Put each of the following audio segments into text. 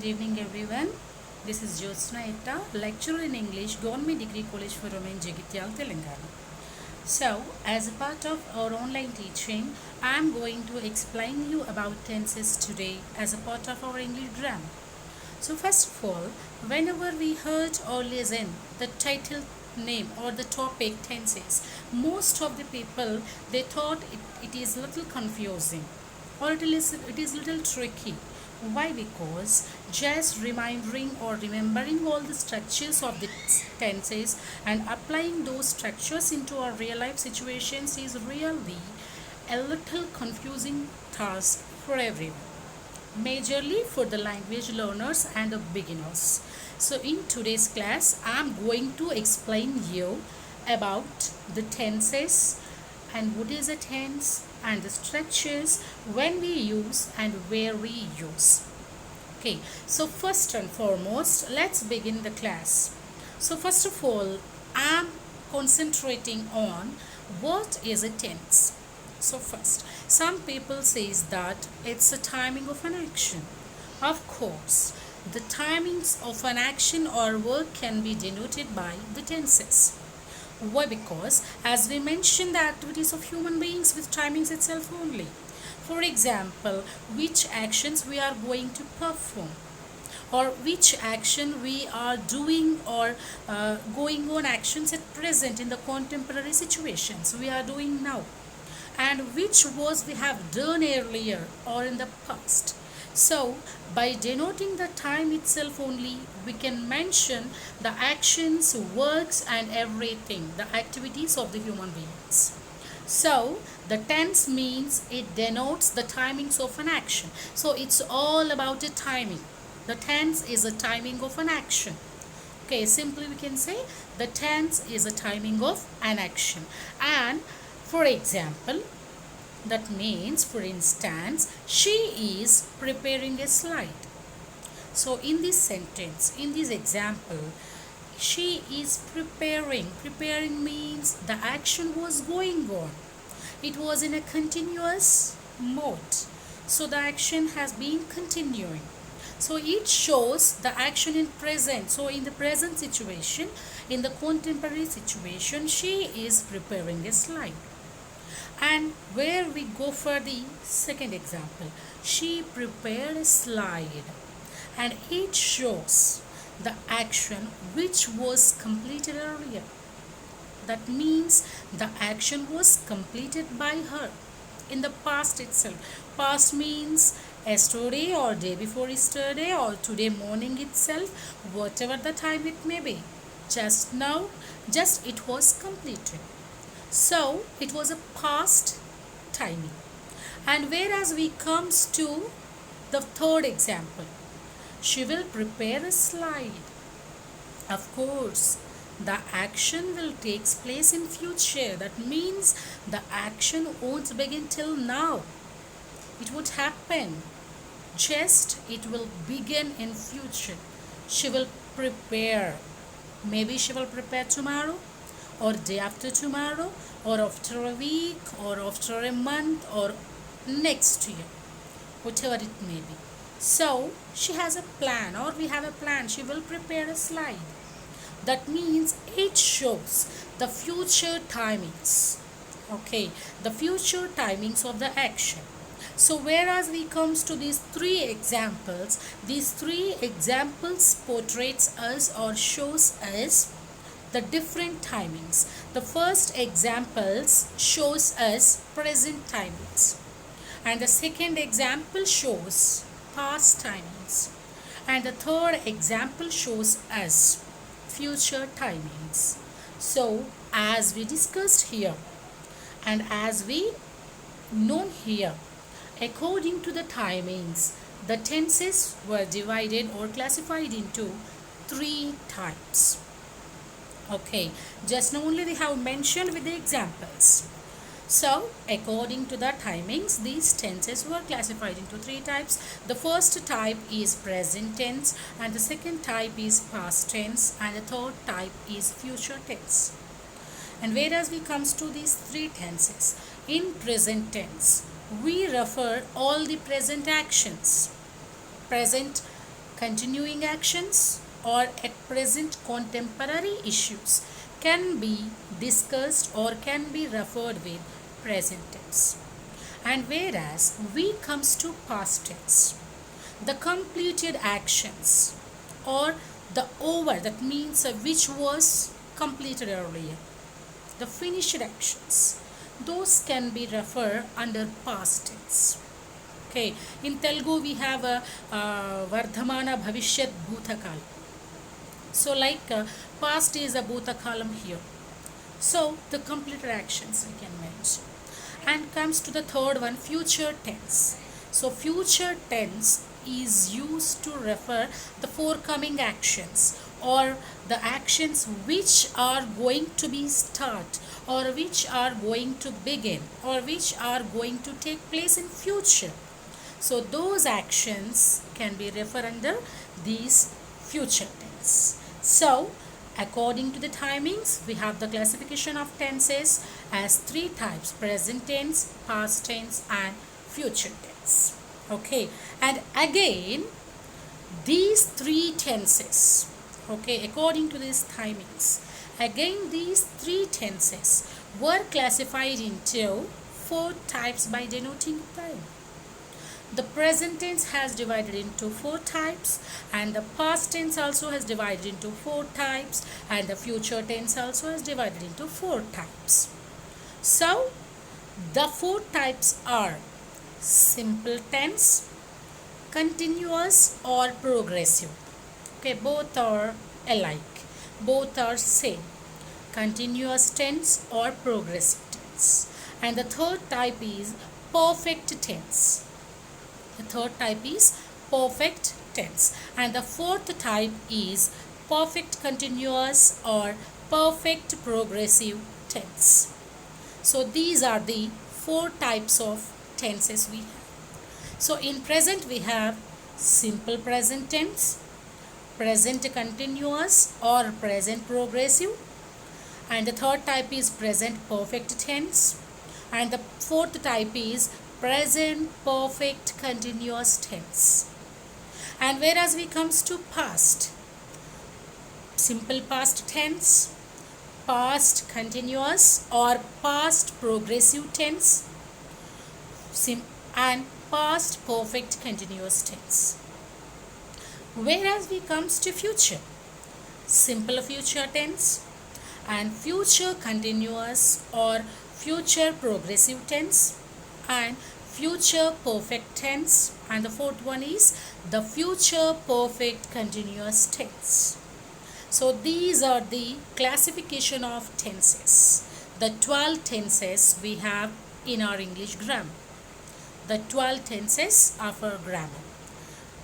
Good evening everyone. This is Jyotsna Etta, lecturer in English, Government Degree College for Women, Jagatyal, Telangana. So, as a part of our online teaching, I am going to explain you about tenses today as a part of our English grammar. So, first of all, whenever we heard or listen the title name or the topic tenses, most of the people they thought it is little confusing or it is little tricky. Why? Because just remembering or remembering all the structures of the tenses and applying those structures into our real life situations is really a little confusing task for everyone, majorly for the language learners and the beginners. So in today's class I am going to explain you about the tenses and what is a tense and the structures when we use and where we use. Okay, so first and foremost, let's begin the class. So first of all, I'm concentrating on what is a tense. So first, some people says that it's a timing of an action. Of course, the timings of an action or work can be denoted by the tenses. Why? Because as we mentioned, the activities of human beings with timings itself only. For example, which actions we are going to perform, or which action we are doing or going on actions at present in the contemporary situations we are doing now, and which was we have done earlier or in the past. So by denoting the time itself only, we can mention the actions, works and everything, the activities of the human beings. So the tense means it denotes the timings of an action. So it's all about the timing. The tense is a timing of an action. Okay, simply we can say the tense is a timing of an action. And for example, that means, for instance, she is preparing a slide. So in this sentence, in this example, she is preparing. Preparing means the action was going on. It was in a continuous mode. So the action has been continuing. So it shows the action in present. So in the present situation, in the contemporary situation, she is preparing a slide. And where we go for the second example, she prepared a slide, and it shows the action which was completed earlier. That means the action was completed by her in the past itself. Past means yesterday or day before yesterday or today morning itself, whatever the time it may be. Just now, just it was completed. So it was a past timing. And whereas we comes to the third example, she will prepare a slide. Of course, the action will take place in future. That means the action won't begin till now. It would happen. Just it will begin in future. She will prepare. Maybe she will prepare tomorrow, or day after tomorrow, or after a week, or after a month, or next year, whatever it may be. So she has a plan, or we have a plan. She will prepare a slide. That means it shows the future timings. Okay, the future timings of the action. So whereas we comes to these three examples portrays us or shows us the different timings. The first examples shows us present timings, and the second example shows past timings, and the third example shows us future timings. So as we discussed here and as we known here, according to the timings, the tenses were divided or classified into three types. Okay, just now only we have mentioned with the examples. So according to the timings, these tenses were classified into three types. The first type is present tense, and the second type is past tense, and the third type is future tense. And whereas we comes to these three tenses, in present tense we refer all the present actions, present continuing actions or at present contemporary issues can be discussed or can be referred with present tense. And whereas we comes to past tense, the completed actions or the over, that means which was completed earlier, the finished actions, those can be referred under past tense. Okay, in Telugu we have a Vardhamana Bhavishyat Bhutakal. So like past is a Bhutakalam here. So the completed actions we can mention. And comes to the third one, future tense. So future tense is used to refer the forthcoming actions or the actions which are going to be start or which are going to begin or which are going to take place in future. So those actions can be referred under these future tense. So according to the timings, we have the classification of tenses as three types: present tense, past tense and future tense. Okay, and again these three tenses, okay, according to these timings, again these three tenses were classified into four types by denoting time. The present tense has divided into four types, and the past tense also has divided into four types, and the future tense also has divided into four types. So the four types are simple tense, continuous or progressive. Okay, both are alike, both are same, continuous tense or progressive tense. And the third type is perfect tense. The third type is perfect tense, and the fourth type is perfect continuous or perfect progressive tense. So these are the four types of tenses we have. So in present we have simple present tense, present continuous or present progressive, and the third type is present perfect tense, and the fourth type is present perfect continuous tense. And whereas we comes to past, simple past tense, past continuous or past progressive tense, and past perfect continuous tense. Whereas we comes to future, simple future tense and future continuous or future progressive tense and future perfect tense, and the fourth one is the future perfect continuous tense. So these are the classification of tenses, the 12 tenses we have in our English grammar, the 12 tenses of our grammar.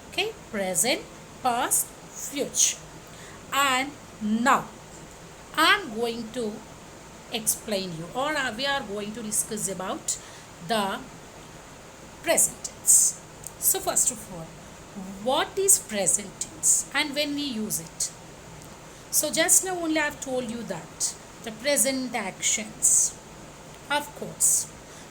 Okay, present, past, future. And now I am going to explain you, or we are going to discuss about the present tense. So first of all, what is present tense and when we use it? So just now only I have told you that the present actions, of course,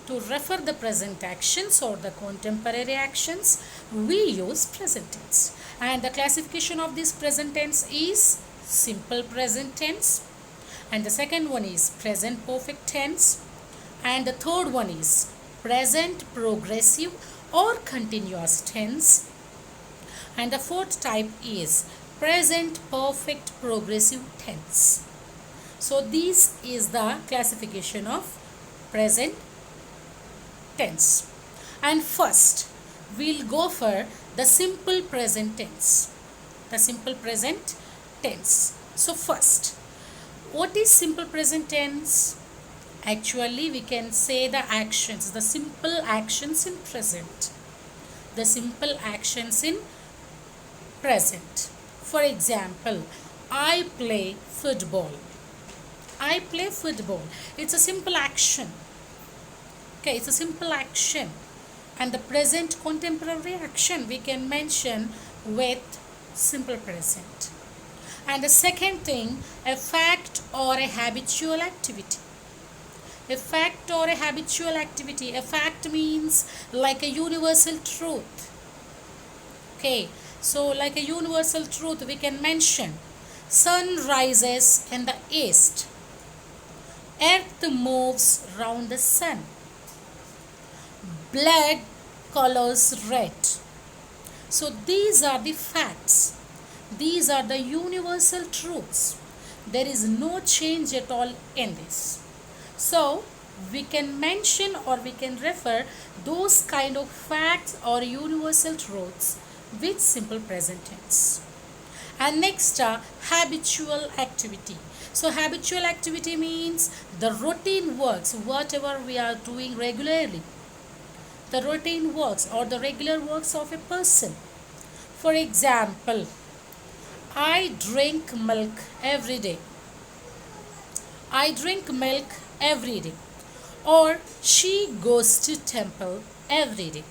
to refer the present actions or the contemporary actions, we use present tense. And the classification of this present tense is simple present tense, and the second one is present perfect tense, and the third one is present progressive or continuous tense, and the fourth type is present perfect progressive tense. So this is the classification of present tense. And first we'll go for the simple present tense. The simple present tense. So first, what is simple present tense? Actually we can say the actions, the simple actions in present. The simple actions in present. For example, I play football. I play football. It's a simple action. Okay, it's a simple action. And the present contemporary action we can mention with simple present. And the second thing, a fact or a habitual activity. A fact or a habitual activity. A fact means like a universal truth. Okay, So like a universal truth we can mention, sun rises in the east, earth moves round the sun, blood colors red. So these are the facts. These are the universal truths. There is no change at all in this. So we can mention or we can refer those kind of facts or universal truths with simple present tense. And next, habitual activity. So habitual activity means the routine works, whatever we are doing regularly. The routine works or the regular works of a person. For example, I drink milk every day. I drink milk every day. Or she goes to temple every day.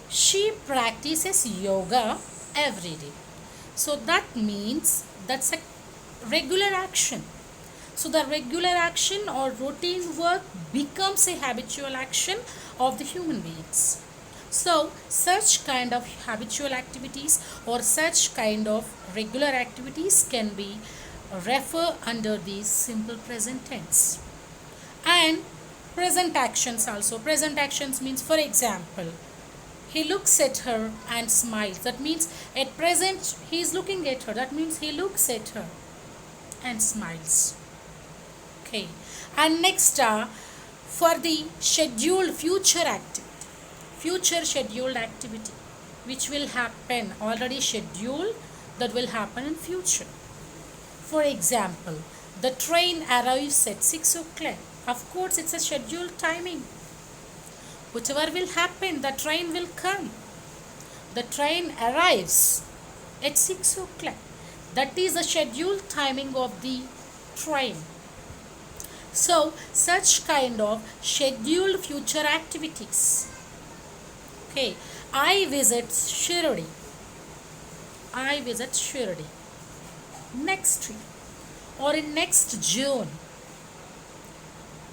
She practices yoga every day. So that means that's a regular action. So the regular action or routine work becomes a habitual action of the human beings. So such kind of habitual activities or such kind of regular activities can be refer under the simple present tense. And present actions also. Present actions means, for example, he looks at her and smiles. That means at present he is looking at her. That means he looks at her and smiles. Okay. And next, for the scheduled future activity, future scheduled activity which will happen, already scheduled, that will happen in future. For example, the train arrives at 6 o'clock. Of course, it's a scheduled timing. Whatever will happen, the train will come. The train arrives at 6 o'clock. That is the scheduled timing of the train. So, such kind of scheduled future activities. Okay, I visit Shirdi. I visit Shirdi next week or in next June.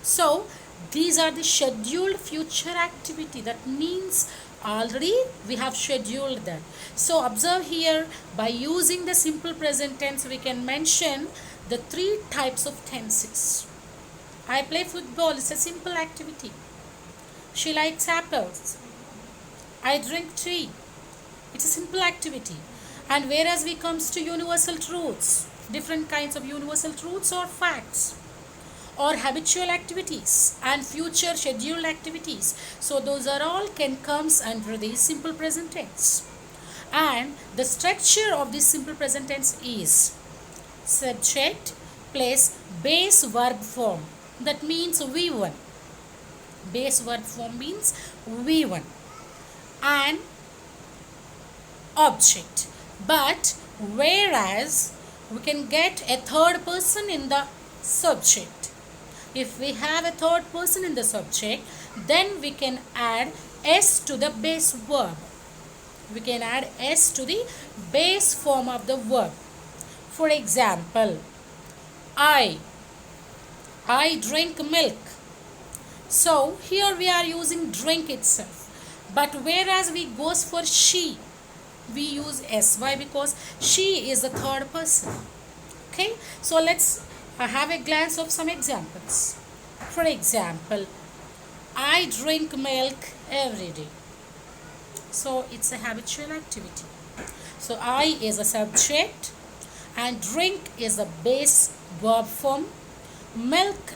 So these are the scheduled future activity. That means already we have scheduled that. So observe here, by using the simple present tense we can mention the three types of tenses. I play football, it's a simple activity. She likes apples. I drink tea. It's a simple activity. And whereas we comes to universal truths, different kinds of universal truths or facts, or habitual activities and future scheduled activities. So those are all can comes under the simple present tense. And the structure of this simple present tense is subject plus base verb form. That means V1. Base verb form means V1. And object. But whereas we can get a third person in the subject. If we have a third person in the subject, then we can add S to the base verb. We can add S to the base form of the verb. For example, I drink milk. So here we are using drink itself. But whereas we goes for she, we use S. Why? Because she is the third person. Okay. So let's have a glance of some examples. For example, I drink milk every day. So it's a habitual activity. So I is a subject and drink is a base verb form. Milk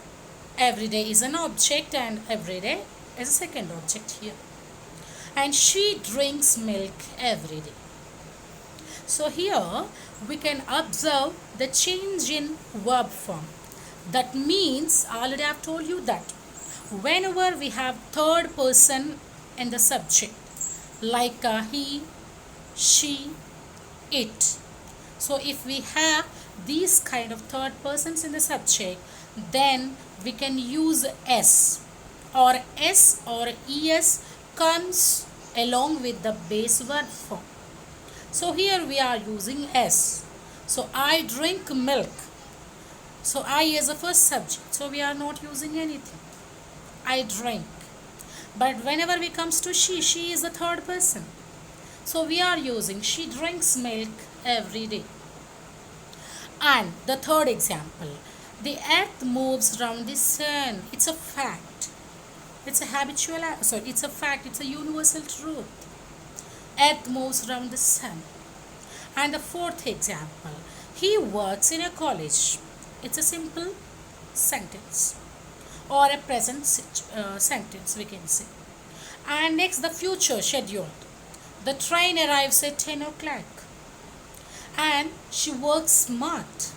every day is an object and every day is a second object here. And she drinks milk every day. So here we can observe the change in verb form. That means, already I have told you that whenever we have third person in the subject, like he, she, it. So if we have these kind of third persons in the subject, then we can use S, or S or ES comes along with the base verb form. So here we are using S. So I drink milk. So I is the first subject. So we are not using anything. I drink. But whenever we comes to she is the third person. So we are using she drinks milk every day. And the third example, the earth moves around the sun. It's a fact. It's a habitual, sorry, it's a fact, it's a universal truth. Earth moves around the sun. And the fourth example, he works in a college. It's a simple sentence or a present sentence, we can say. And next, the future scheduled. The train arrives at 10 o'clock. And she works smart.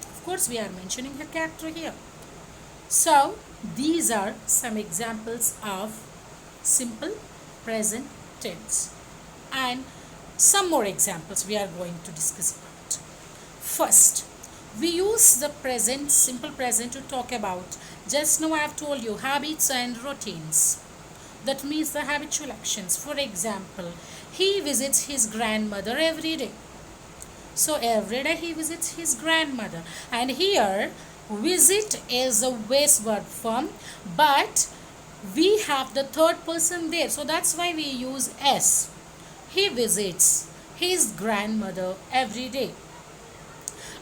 Of course, we are mentioning her character here. So, these are some examples of simple present tense. And some more examples we are going to discuss about. First, we use the present, simple present to talk about, just now I have told you, habits and routines. That means the habitual actions. For example, he visits his grandmother every day. So every day he visits his grandmother. And here, visit is a base verb form, but we have the third person there. So that's why we use S. He visits his grandmother every day.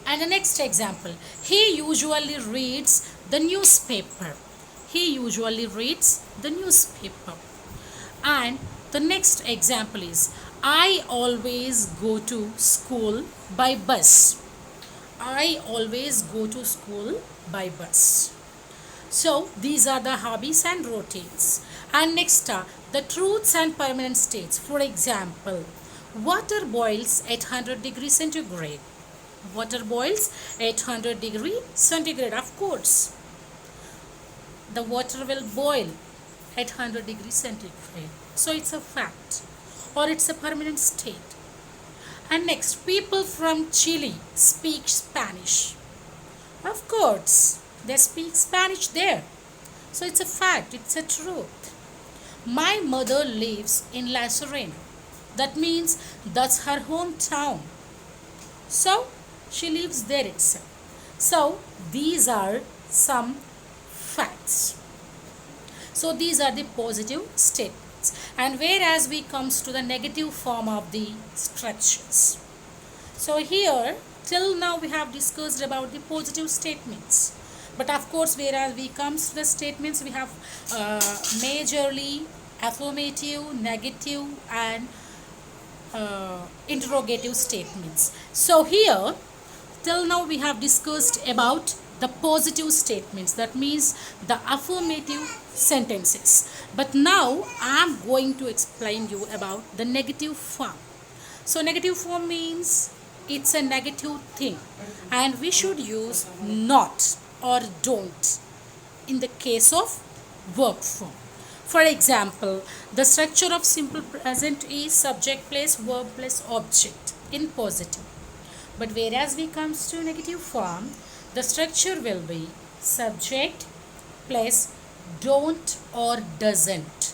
And the next example, he usually reads the newspaper. He usually reads the newspaper. And the next example is, I always go to school by bus. I always go to school by bus. So these are the hobbies and routines. And next are the truths and permanent states. For example, water boils at 100 degrees centigrade. Water boils at 100 degrees centigrade, of course. The water will boil at 100 degrees centigrade. So it's a fact or it's a permanent state. And next, people from Chile speak Spanish. Of course, they speak Spanish there. So it's a fact, it's a truth. My mother lives in La Serena. That means that's her hometown. So she lives there itself. So these are some facts. So these are the positive statements. And whereas we comes to the negative form of the structures. So here till now we have discussed about the positive statements. But of course, whereas we comes to the statements, we have majorly affirmative, negative and interrogative statements. So here till now we have discussed about the positive statements, that means the affirmative sentences. But now I am going to explain you about the negative form. So negative form means it's a negative thing and we should use not or don't in the case of verb form. For example, the structure of simple present is subject plus verb plus object in positive. But whereas we comes to negative form, the structure will be subject plus don't or doesn't.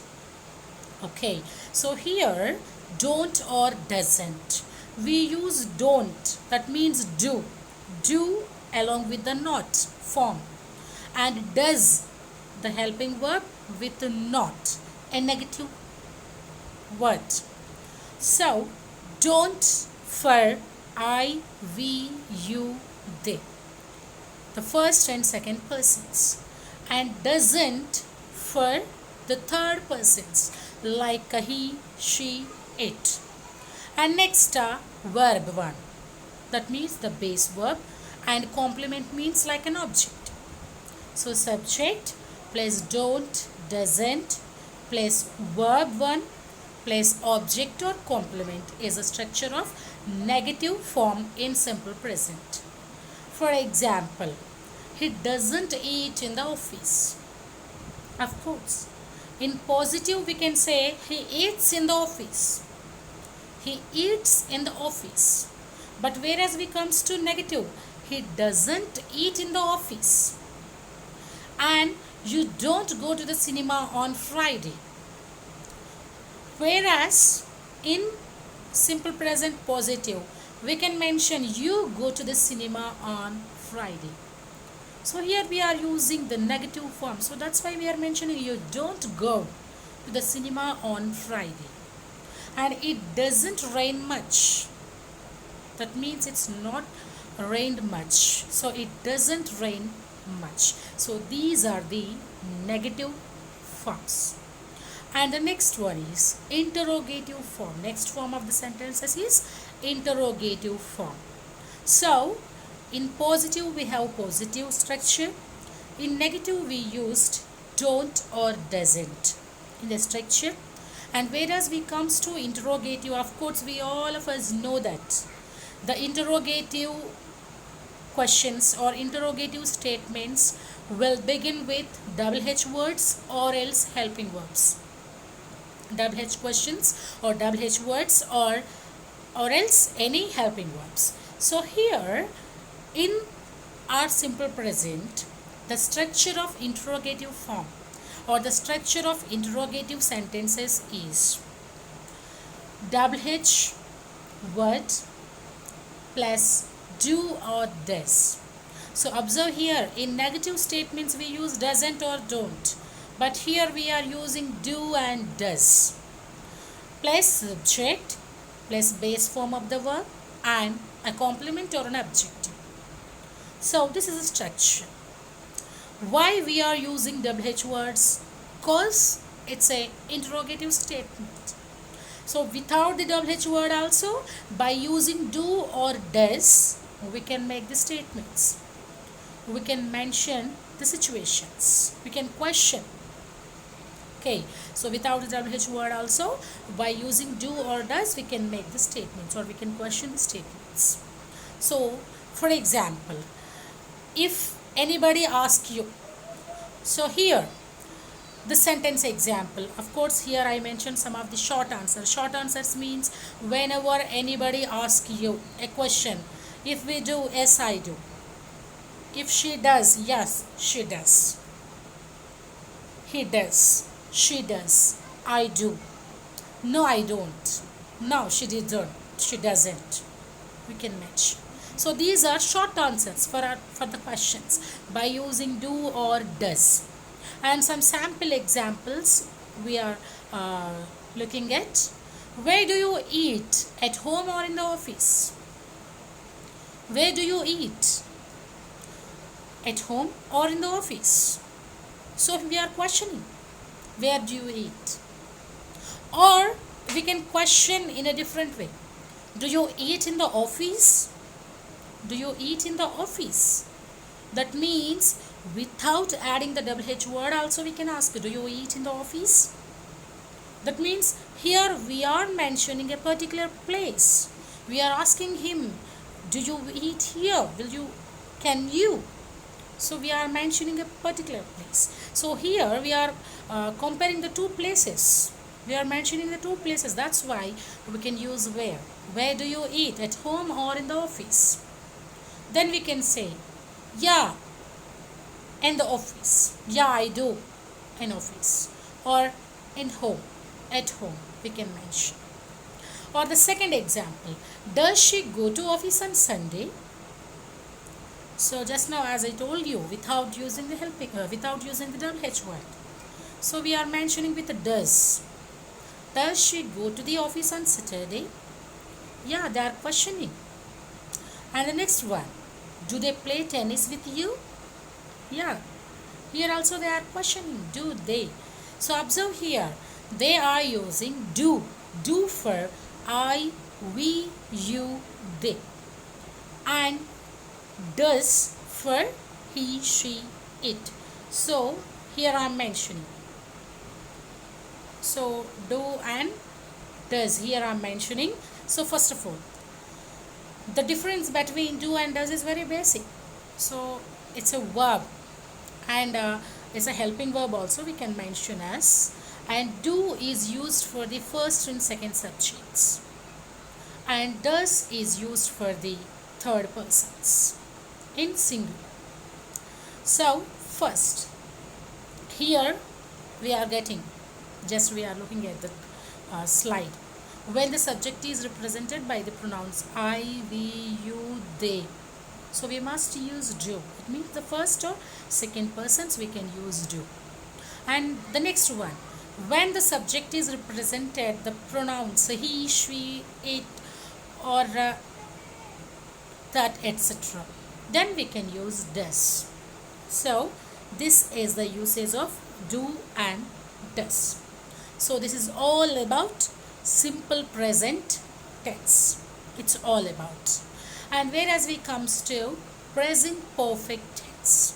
Okay, so here don't or doesn't. We use don't, that means do. Do along with the not form. And does, the helping verb with the not, a negative word. So don't for I, we, you, they, the first and second persons, and doesn't for the third persons like he, she, it. And next verb 1, that means the base verb, and complement means like an object. So subject plus don't, doesn't plus verb 1 plus object or complement is a structure of negative form in simple present. For example, he doesn't eat in the office. Of course, in positive we can say he eats in the office. He eats in the office. But whereas we comes to negative, he doesn't eat in the office. And you don't go to the cinema on Friday. Whereas in simple present positive, we can mention you go to the cinema on Friday. So here we are using the negative form. So that's why we are mentioning you don't go to the cinema on Friday. and it doesn't rain much. That means it's not rained much. So it doesn't rain much. So these are the negative forms. And the next one is interrogative form. Next form of the sentences is interrogative form. So in positive we have positive structure. In negative we used don't or doesn't in the structure. And whereas we comes to interrogative, of course we all of us know that the interrogative questions or interrogative statements will begin with double H words or else helping verbs. Double H questions or double H words or else any helping verbs. So here in our simple present, the structure of interrogative form or the structure of interrogative sentences is double H word plus do or does. So observe here, in negative statements we use doesn't or don't, but here we are using do and does plus subject plus base form of the verb and a complement or an adjective. So this is a structure. Why we are using WH words? Because it's a interrogative statement. So without the WH word also, by using do or does, we can make the statements. We can mention the situations. We can question. Okay, so without the WH word also, by using do or does, we can make the statements or we can question the statements. So, for example, if anybody asks you, so here, the sentence example, of course here I mentioned some of the short answers. Short answers means whenever anybody asks you a question, if we do, yes I do. If she does, yes she does. He does, she does, I do. No I don't. No she didn't, she doesn't. We can match. So these are short answers for the questions by using do or does. And some sample examples we are looking at. Where do you eat? At home or in the office? Where do you eat? At home or in the office? So we are questioning. Where do you eat? Or we can question in a different way. Do you eat in the office? Do you eat in the office? That means without adding the WH word also we can ask, do you eat in the office? That means here we are mentioning a particular place. We are asking him, do you eat here? Can you? So we are mentioning a particular place. So here we are comparing the two places. We are mentioning the two places. That's why we can use where. Where do you eat? At home or in the office? Then we can say, yeah, in the office. Yeah, I do in office. Or in home. At home we can mention. Or the second example, does she go to office on Sunday? So just now as I told you, without using the without using the double H word. So we are mentioning with the does. Does she go to the office on Saturday? Yeah, they are questioning. And the next one, do they play tennis with you? Yeah, here also they are questioning, do they? So observe here, they are using do for I, we, you, they, and does for he, she, it. So here I am mentioning. So do and does here I am mentioning. So first of all, the difference between do and does is very basic. So it's a verb and it's a helping verb also we can mention as, and do is used for the first and second subjects and does is used for the third persons in singular. So first here we are getting, just we are looking at the slide, when the subject is represented by the pronouns I, we, you, they. So we must use do. It means the first or second persons we can use do. And the next one, When the subject is represented, the pronouns he, she, it, or that, etc., then we can use does. So this is the usage of do and does. So this is all about simple present tense. It's all about. And whereas we comes to present perfect tense.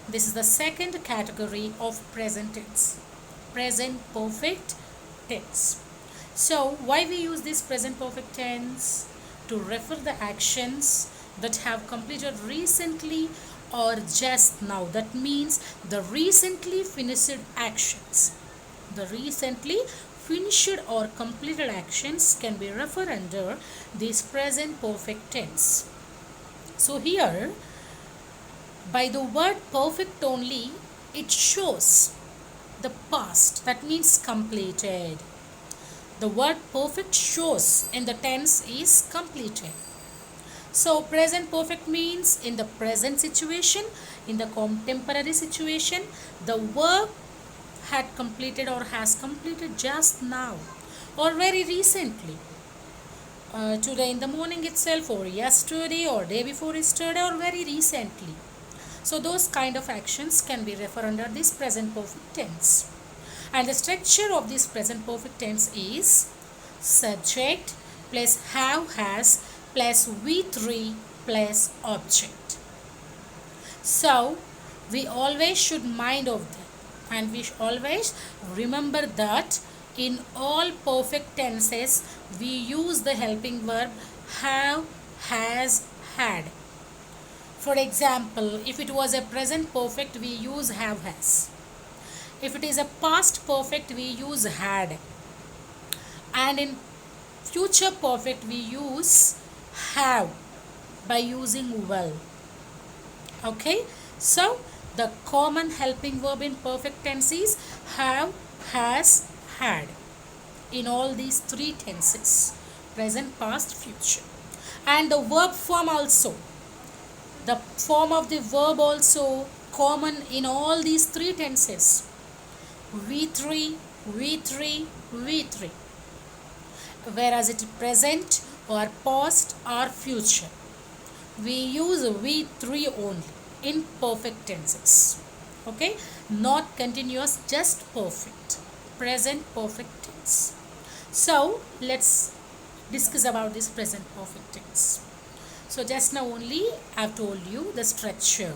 This is the second category of present tense. Present perfect tense. So why we use this present perfect tense? To refer the actions that have completed recently or just now. That means the recently finished actions. The recently finished or completed actions can be referred under this present perfect tense. So here, by the word perfect only, it shows the past. That means completed. The word perfect shows in the tense is completed. So present perfect means in the present situation, in the contemporary situation, the work had completed or has completed just now or very recently. Today in the morning itself, or yesterday, or day before yesterday, or very recently. So those kind of actions can be referred under this present perfect tense. And the structure of this present perfect tense is subject plus have has plus V3 plus object. So we always should mind of that, and we should always remember that in all perfect tenses we use the helping verb have, has, had. For example, if it was a present perfect, we use have, has. If it is a past perfect, we use had. And in future perfect, we use have by using will. Okay? So, the common helping verb in perfect tense is have, has, had. In all these three tenses, present, past, future. And the verb form also. The form of the verb also common in all these three tenses. V3, V3, V3. Whereas it is present or past or future, we use V3 only in perfect tenses. Okay, not continuous, just perfect. Present perfect tense. So let's discuss about this present perfect tense. So just now only I have told you the structure.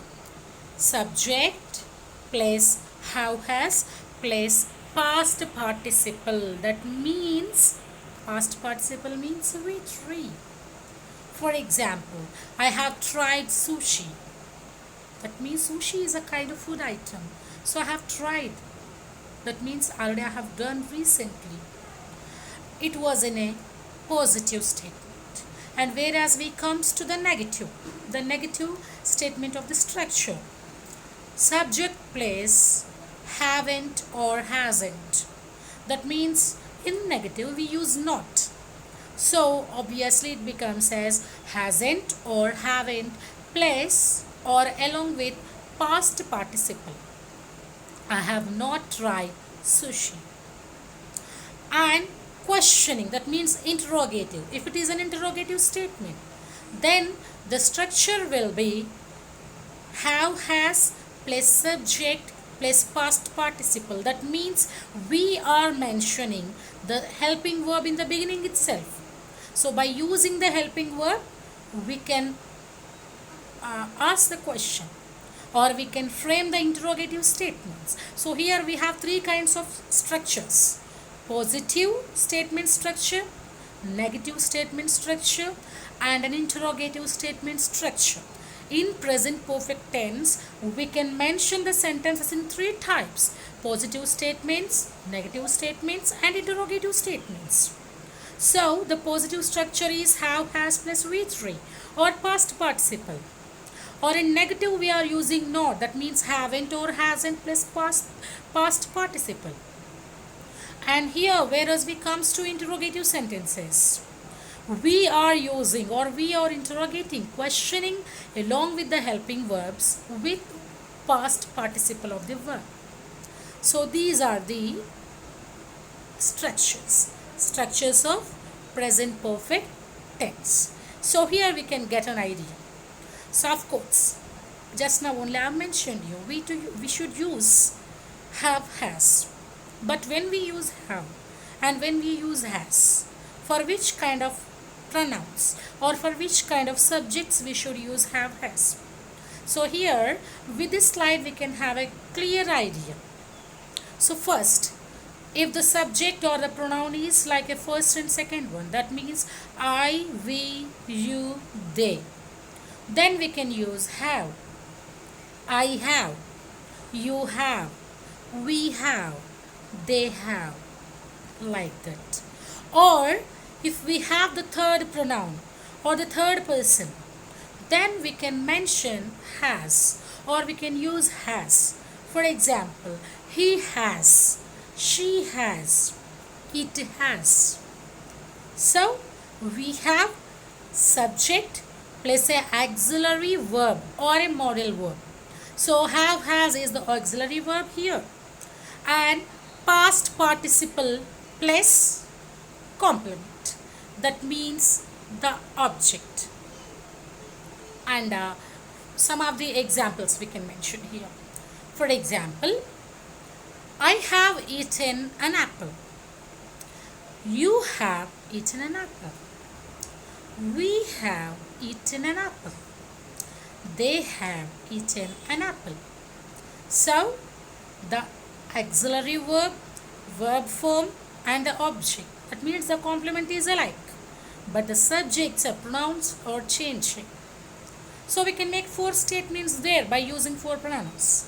Subject plus have has plus past participle. That means past participle means V3. For example, I have tried sushi. That means sushi is a kind of food item. So I have tried. That means already I have done recently. It was in a positive statement. And whereas we comes to the negative statement of the structure. Subject place haven't or hasn't. That means in negative we use not. So obviously it becomes as hasn't or haven't place or along with past participle. I have not tried sushi. And questioning, that means interrogative. If it is an interrogative statement, then the structure will be have, has plus subject plus past participle. That means we are mentioning the helping verb in the beginning itself. So by using the helping verb, we can ask the question, or we can frame the interrogative statements. So here we have three kinds of structures: positive statement structure, negative statement structure, and an interrogative statement structure. In present perfect tense, we can mention the sentences in three types: positive statements, negative statements, and interrogative statements. So the positive structure is have, has plus V3 or past participle. Or in negative we are using not, that means haven't or hasn't plus past participle. And here, whereas we comes to interrogative sentences, we are using or we are interrogating, questioning along with the helping verbs with past participle of the verb. So these are the structures of present perfect tense. So here we can get an idea. So of course, just now only I mentioned you, we should use have, has. But when we use have and when we use has, for which kind of pronouns or for which kind of subjects we should use have, has. So here with this slide we can have a clear idea. So first, if the subject or the pronoun is like a first and second one, that means I, we, you, they, then we can use have. I have, you have, we have, they have, like that. Or if we have the third pronoun or the third person, then we can mention has or we can use has. For example, he has, she has, it has. So we have subject plus a auxiliary verb or a modal verb. So have, has is the auxiliary verb here, and past participle plus complement, that means the object. And some of the examples we can mention here. For example, I have eaten an apple. You have eaten an apple. We have eaten an apple. They have eaten an apple. So the auxiliary verb, verb form and the object, that means the complement is alike, but the subjects or pronouns are changing. So we can make 4 statements there by using 4 pronouns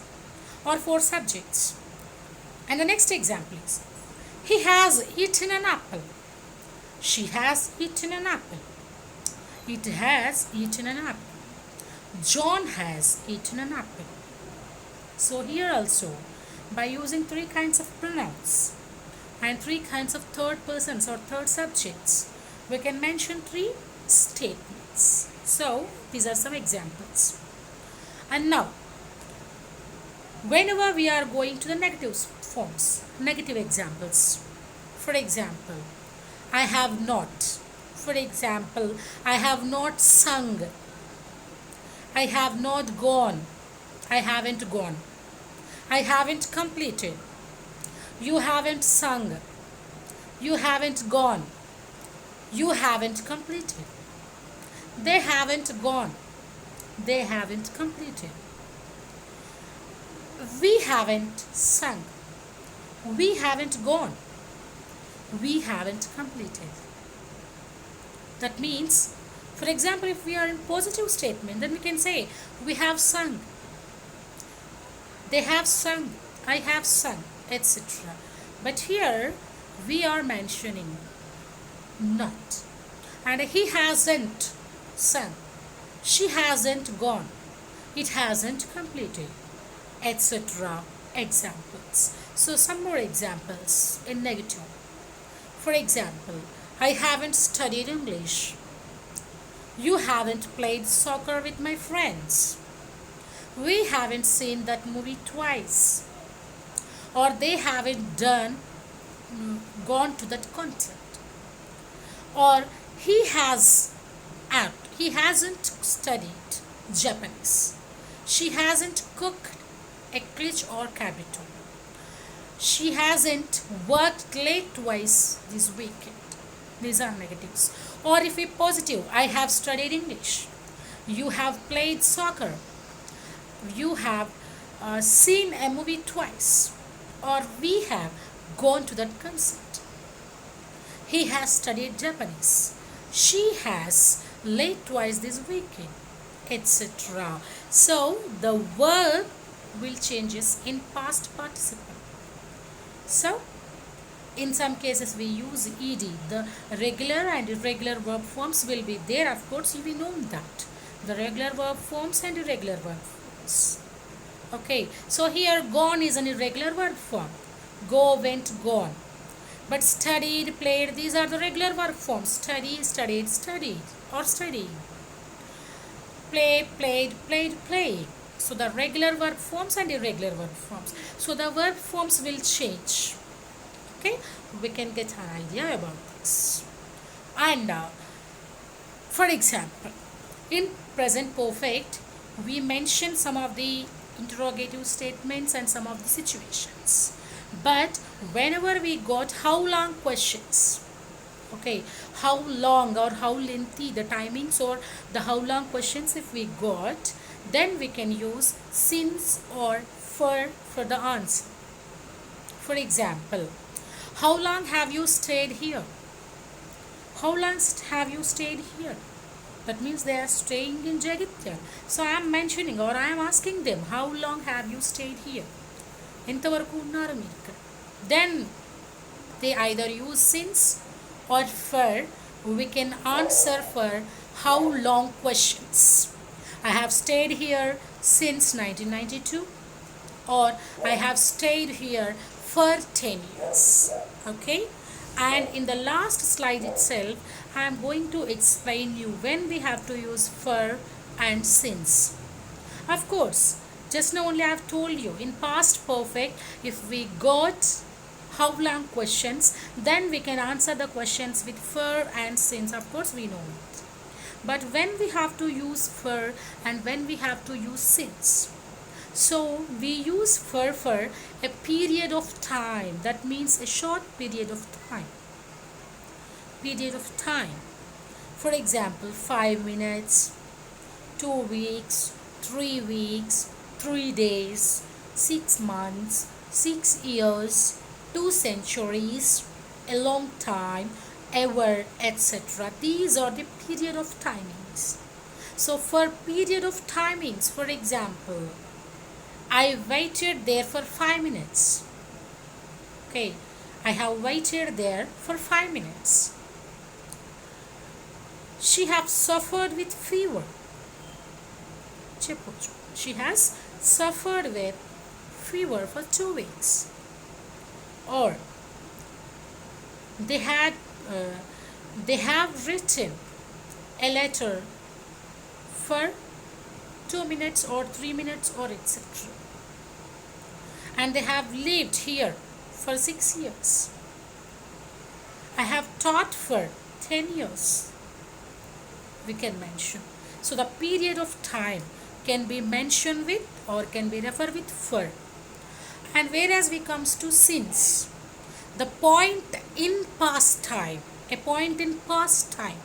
or 4 subjects. And the next example is, he has eaten an apple. She has eaten an apple. It has eaten an apple. John has eaten an apple. So here also, by using 3 kinds of pronouns and 3 kinds of third persons or third subjects, we can mention 3 statements. So these are some examples. And now, whenever we are going to the negative forms, negative examples, for example, I have not. For example, I have not sung. I have not gone. I haven't gone. I haven't completed. You haven't sung. You haven't gone. You haven't completed. They haven't gone. They haven't completed. We haven't sung. We haven't gone. We haven't completed. That means, for example, if we are in positive statement, then we can say, we have sung. They have sung. I have sung, etc. But here, we are mentioning not. And he hasn't sung. She hasn't gone. It hasn't completed, etc. Examples. So some more examples in negative. For example, I haven't studied English. You haven't played soccer with my friends. We haven't seen that movie twice. Or they haven't gone to that concert. Or he hasn't studied Japanese. She hasn't cooked eklich or kabito. She hasn't worked late twice this weekend. These are negatives. Or if we positive, I have studied English. You have played soccer. You have seen a movie twice. Or we have gone to that concert. He has studied Japanese. She has late twice this weekend, etc. So the verb will changes in past participle. So in some cases we use ed. The regular and irregular verb forms will be there. Of course, we know that. The regular verb forms and irregular verb forms. Okay, so here gone is an irregular verb form. Go, went, gone. But studied, played, these are the regular verb forms. Study, studied, studied, or studying. Play, played, played, playing. So the regular verb forms and irregular verb forms. So the verb forms will change. Okay, we can get an idea about this. And for example, in present perfect, we mention some of the interrogative statements and some of the situations. But whenever we got how long questions, okay, how long or how lengthy the timings or the how long questions if we got, then we can use since or for the answer. For example, how long have you stayed here? How long have you stayed here? That means they are staying in Jagityal. So I am mentioning or I am asking them, how long have you stayed here? ఎంతవరకు ఉన్నారు మీరు ఇక్కడ? Then they either use since or for. We can answer for how long questions. I have stayed here since 1992, or I have stayed here for 10 years. Okay, and in the last slide itself I am going to explain you when we have to use for and since. Of course, just now only I have told you in past perfect, if we got how long questions, then we can answer the questions with for and since. Of course we know it. But when we have to use for and when we have to use since, so we use for a period of time. That means a short period of time. Period of time. For example, 5 minutes, 2 weeks, 3 weeks, 3 days, 6 months, 6 years, 2 centuries, a long time, ever, etc. These are the period of timings. So for period of timings, for example, I waited there for 5 minutes. Okay, I have waited there for 5 minutes. She have suffered with fever. She has suffered with fever for 2 weeks. Or they have written a letter for 2 minutes or 3 minutes or etc. And they have lived here for 6 years. I have taught for 10 years. We can mention. So the period of time can be mentioned with or can be referred with for. And whereas we comes to since, the point in past time, a point in past time.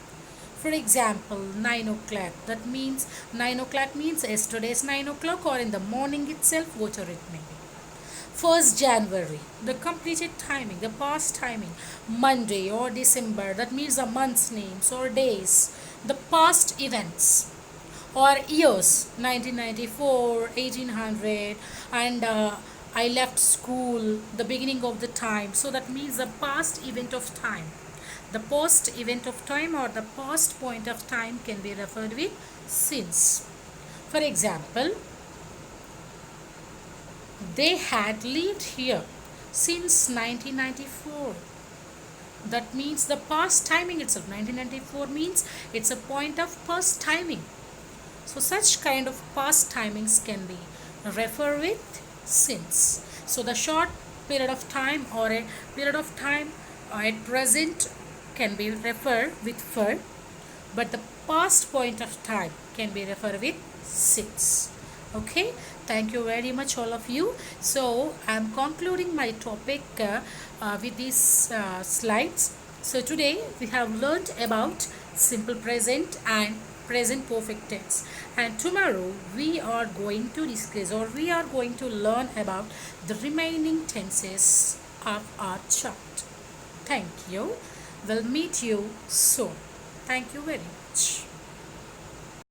For example, 9 o'clock. That means 9 o'clock means yesterday's 9 o'clock or in the morning itself, whatever it may be. 1st January, the completed timing, the past timing. Monday or December, that means the month's names or days, the past events. Or years, 1994, 1800, and I left school, the beginning of the time. So that means the past event of time. The past event of time or the past point of time can be referred with since. For example, they had lived here since 1994. That means the past timing itself. 1994 means it's a point of past timing. So such kind of past timings can be referred with since. So the short period of time or a period of time at present can be referred with for, but the past point of time can be referred with since. Okay, thank you very much all of you. So I am concluding my topic with these slides. So today we have learned about simple present and present perfect tense, and tomorrow we are going to discuss or we are going to learn about the remaining tenses of our chart. Thank you. We'll meet you soon. Thank you very much.